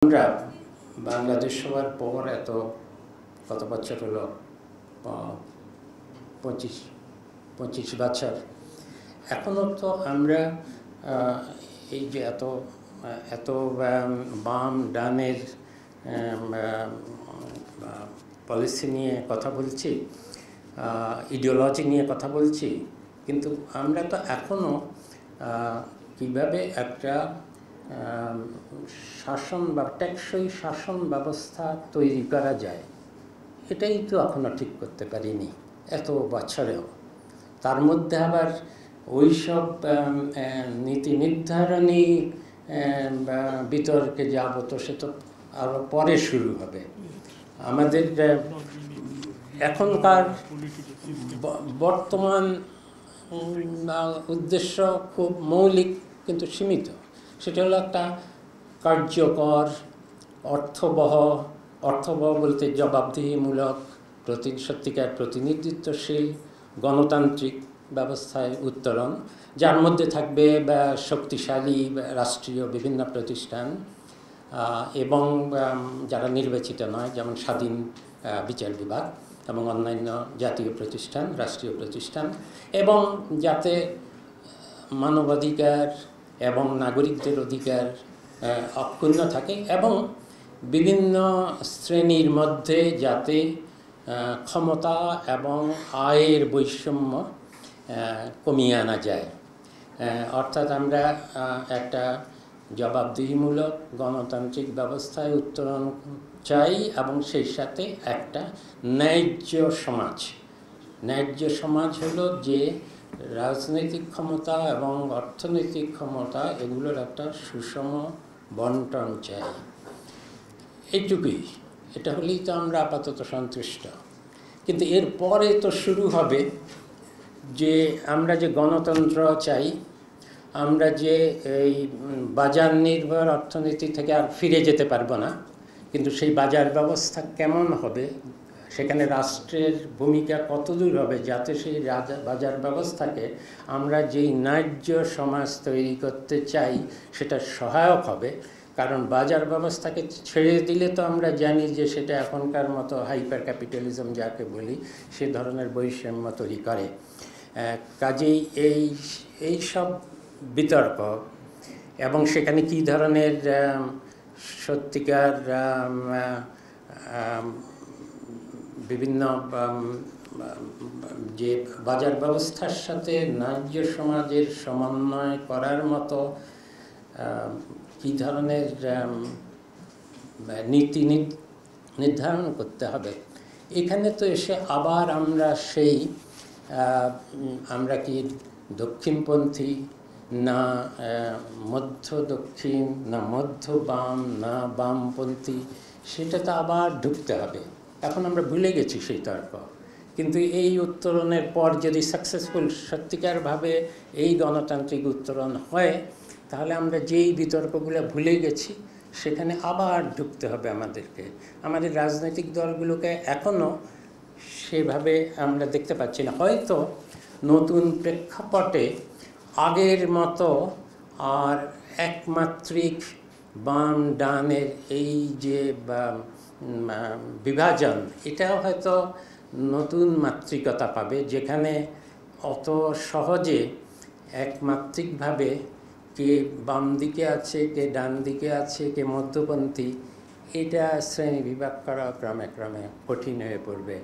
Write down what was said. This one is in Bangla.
আমরা বাংলাদেশ হওয়ার পর কত বছর হলো, 25 বছর। এখনও তো আমরা এই যে এত বাম ডানের পলিসি নিয়ে কথা বলছি, ইডিওলজি নিয়ে কথা বলছি, কিন্তু আমরা তো এখনও কীভাবে একটা শাসন বা টেকসই শাসন ব্যবস্থা তৈরি করা যায় এটাই তো এখনও ঠিক করতে পারিনি এত বছরেও। তার মধ্যে আবার ওই সব নীতি নির্ধারণী বিতর্কে যাব তো সে তো আরও পরে শুরু হবে। আমাদের এখনকার বর্তমান উদ্দেশ্য খুব মৌলিক কিন্তু সীমিত। সেটা হলো একটা কার্যকর অর্থবহ বলতে জবাবদিহিমূলক সত্যিকার প্রতিনিধিত্বশীল গণতান্ত্রিক ব্যবস্থায় উত্তরণ, যার মধ্যে থাকবে শক্তিশালী রাষ্ট্রীয় বিভিন্ন প্রতিষ্ঠান এবং যারা নির্বাচিত নয়, যেমন স্বাধীন বিচার বিভাগ এবং অন্যান্য জাতীয় প্রতিষ্ঠান, রাষ্ট্রীয় প্রতিষ্ঠান, এবং যাতে মানবাধিকার এবং নাগরিকদের অধিকার অক্ষুণ্ণ থাকে এবং বিভিন্ন শ্রেণীর মধ্যে যাতে ক্ষমতা এবং আয়ের বৈষম্য কমিয়ে আনা যায়। অর্থাৎ আমরা একটা জবাবদিহিমূলক গণতান্ত্রিক ব্যবস্থায় উত্তরণ চাই এবং সেই সাথে একটা ন্যায্য সমাজ হলো যে রাজনৈতিক ক্ষমতা এবং অর্থনৈতিক ক্ষমতা এগুলোর একটা সুষম বন্টন চাই। এইটুকুই, এটা হলেই তো আমরা আপাতত সন্তুষ্ট। কিন্তু এরপরে তো শুরু হবে যে আমরা যে গণতন্ত্র চাই, আমরা যে এই বাজার নির্ভর অর্থনীতি থেকে আর ফিরে যেতে পারবো না, কিন্তু সেই বাজার ব্যবস্থা কেমন হবে, সেখানে রাষ্ট্রের ভূমিকা কতদূর হবে যাতে সেই বাজার ব্যবস্থাকে আমরা যেই ন্যায্য সমাজ তৈরি করতে চাই সেটা সহায়ক হবে। কারণ বাজার ব্যবস্থাকে ছেড়ে দিলে তো আমরা জানি যে সেটা এখনকার মতো হাইপার ক্যাপিটালিজম যাকে বলি সে ধরনের বৈষম্য তৈরি করে। কাজেই এই সব বিতর্ক এবং সেখানে কী ধরনের সত্যিকার বিভিন্ন যে বাজার ব্যবস্থার সাথে ন্যায্য সমাজের সমন্বয় করার মতো কী ধরনের নীতি নির্ধারণ করতে হবে, এখানে তো এসে আবার আমরা কি দক্ষিণপন্থী না মধ্য দক্ষিণ না মধ্য বাম না বামপন্থী, সেটা তো আবার ঢুকতে হবে। এখন আমরা ভুলে গেছি সেই তর্ক। কিন্তু এই উত্তরণের পর যদি সাকসেসফুল সত্যিকারভাবে এই গণতান্ত্রিক উত্তরণ হয়, তাহলে আমরা যেই বিতর্কগুলো ভুলে গেছি সেখানে আবার ঢুকতে হবে আমাদেরকে। আমাদের রাজনৈতিক দলগুলোকে এখনও সেভাবে আমরা দেখতে পাচ্ছি না। হয়তো নতুন প্রেক্ষাপটে আগের মতো আর একমাত্রিক বাম ডানের এই যে বিভাজন, এটাও হয়তো নতুন মাত্রিকতা পাবে, যেখানে অত সহজে একমাত্রিকভাবে কে বাম দিকে আছে, কে ডান দিকে আছে, কে মধ্যপন্থী, এটা শ্রেণী বিভাগ করা ক্রমে কঠিন হয়ে পড়বে।